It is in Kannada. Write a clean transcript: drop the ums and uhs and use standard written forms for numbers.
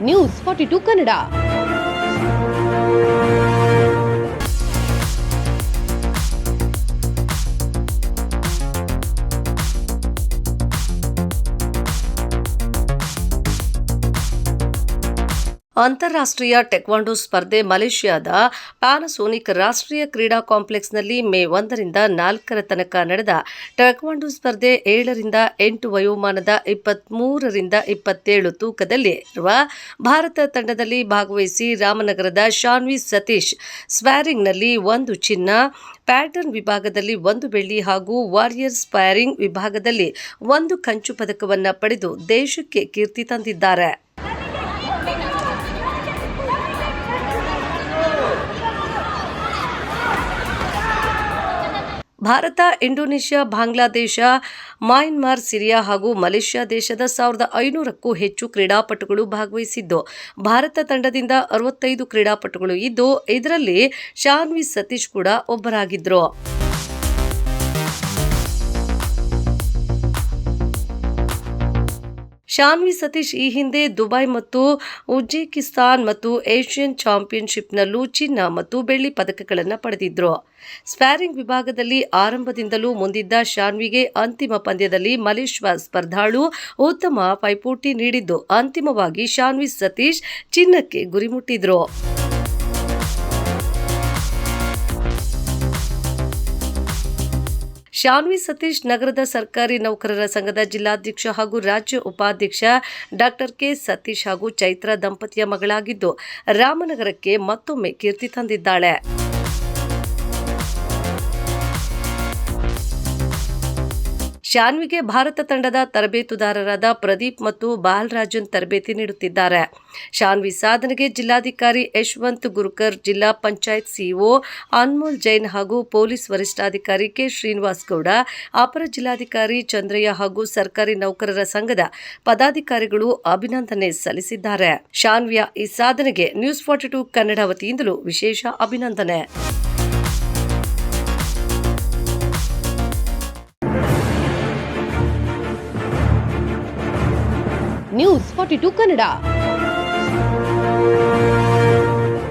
ನ್ಯೂಸ್ 42 ಕನ್ನಡ. ಅಂತಾರಾಷ್ಟ್ರೀಯ ಟೆಕ್ವಾಂಡೋ ಸ್ಪರ್ಧೆ ಮಲೇಷ್ಯಾದ ಪ್ಯಾನಾಸೋನಿಕ್ ರಾಷ್ಟ್ರೀಯ ಕ್ರೀಡಾ ಕಾಂಪ್ಲೆಕ್ಸ್ನಲ್ಲಿ ಮೇ 1ರಿಂದ 4ರ ತನಕ ನಡೆದ ಟೆಕ್ವಾಂಡೋ ಸ್ಪರ್ಧೆ 7ರಿಂದ 8 ವಯೋಮಾನದ 23ರಿಂದ 27 ತೂಕದಲ್ಲಿ ಇರುವ ಭಾರತ ತಂಡದಲ್ಲಿ ಭಾಗವಹಿಸಿ ರಾಮನಗರದ ಶಾನ್ವಿ ಸತೀಶ್ ಸ್ಪ್ಯಾರಿಂಗ್ನಲ್ಲಿ 1 ಚಿನ್ನ, ಪ್ಯಾಟರ್ನ್ ವಿಭಾಗದಲ್ಲಿ 1 ಬೆಳ್ಳಿ ಹಾಗೂ ವಾರಿಯರ್ ಸ್ಪ್ಯಾರಿಂಗ್ ವಿಭಾಗದಲ್ಲಿ 1 ಕಂಚು ಪದಕವನ್ನು ಪಡೆದು ದೇಶಕ್ಕೆ ಕೀರ್ತಿ ತಂದಿದ್ದಾರೆ. ಭಾರತ, ಇಂಡೋನೇಷ್ಯಾ, ಬಾಂಗ್ಲಾದೇಶ, ಮಯನ್ಮಾರ್, ಸಿರಿಯಾ ಹಾಗೂ ಮಲೇಷ್ಯಾ ದೇಶದ 1500ಕ್ಕೂ ಹೆಚ್ಚು ಕ್ರೀಡಾಪಟುಗಳು ಭಾಗವಹಿಸಿದ್ದು, ಭಾರತ ತಂಡದಿಂದ 65 ಕ್ರೀಡಾಪಟುಗಳು ಇದ್ದು, ಇದರಲ್ಲಿ ಶಾನ್ವಿ ಸತೀಶ್ ಕೂಡ ಒಬ್ಬರಾಗಿದ್ರು. ಶಾನ್ವಿ ಸತೀಶ್ ಈ ಹಿಂದೆ ದುಬೈ ಮತ್ತು ಉಜ್ಬೇಕಿಸ್ತಾನ್ ಮತ್ತು ಏಷ್ಯನ್ ಚಾಂಪಿಯನ್ಶಿಪ್ನಲ್ಲೂ ಚಿನ್ನ ಮತ್ತು ಬೆಳ್ಳಿ ಪದಕಗಳನ್ನು ಪಡೆದಿದ್ರು. ಸ್ಪ್ಯಾರಿಂಗ್ ವಿಭಾಗದಲ್ಲಿ ಆರಂಭದಿಂದಲೂ ಮುಂದಿದ್ದ ಶಾನ್ವಿಗೆ ಅಂತಿಮ ಪಂದ್ಯದಲ್ಲಿ ಮಲೇಷ್ಯಾ ಸ್ಪರ್ಧಾಳು ಉತ್ತಮ ಪೈಪೋಟಿ ನೀಡಿದ್ದು, ಅಂತಿಮವಾಗಿ ಶಾನ್ವಿ ಸತೀಶ್ ಚಿನ್ನಕ್ಕೆ ಗುರಿ ಮುಟ್ಟಿದ್ರು. ಶಾನ್ವಿ ಸತೀಶ್ ನಗರದ ಸರ್ಕಾರಿ ನೌಕರರ ಸಂಘದ ಜಿಲ್ಲಾಧ್ಯಕ್ಷ ಹಾಗೂ ರಾಜ್ಯ ಉಪಾಧ್ಯಕ್ಷ ಡಾ ಕೆ ಸತೀಶ್ ಹಾಗೂ ಚೈತ್ರ ದಂಪತಿಯ ಮಗಳಾಗಿದ್ದು, ರಾಮನಗರಕ್ಕೆ ಮತ್ತೊಮ್ಮೆ ಕೀರ್ತಿ ತಂದಿದ್ದಾಳೆ. ಶಾನ್ವಿಗೆ ಭಾರತ ತಂಡದ ತರಬೇತುದಾರರಾದ ಪ್ರದೀಪ್ ಮತ್ತು ಬಾಲರಾಜನ್ ತರಬೇತಿ ನೀಡುತ್ತಿದ್ದಾರೆ. ಶಾನ್ವಿ ಸಾಧನೆಗೆ ಜಿಲ್ಲಾಧಿಕಾರಿ ಯಶವಂತ್ ಗುರ್ಕರ್, ಜಿಲ್ಲಾ ಪಂಚಾಯತ್ ಸಿಇಒ ಅನ್ಮೋಲ್ ಜೈನ್ ಹಾಗೂ ಪೊಲೀಸ್ ವರಿಷ್ಠಾಧಿಕಾರಿ ಕೆ ಶ್ರೀನಿವಾಸ್ ಗೌಡ, ಅಪರ ಜಿಲ್ಲಾಧಿಕಾರಿ ಚಂದ್ರಯ್ಯ ಹಾಗೂ ಸರ್ಕಾರಿ ನೌಕರರ ಸಂಘದ ಪದಾಧಿಕಾರಿಗಳು ಅಭಿನಂದನೆ ಸಲ್ಲಿಸಿದ್ದಾರೆ. ಶಾನ್ವಿಯ ಈ ಸಾಧನೆಗೆ ನ್ಯೂಸ್ 42 ಕನ್ನಡ ವತಿಯಿಂದಲೂ ವಿಶೇಷ ಅಭಿನಂದನೆ. ನ್ಯೂಸ್ 42 ಕನ್ನಡ.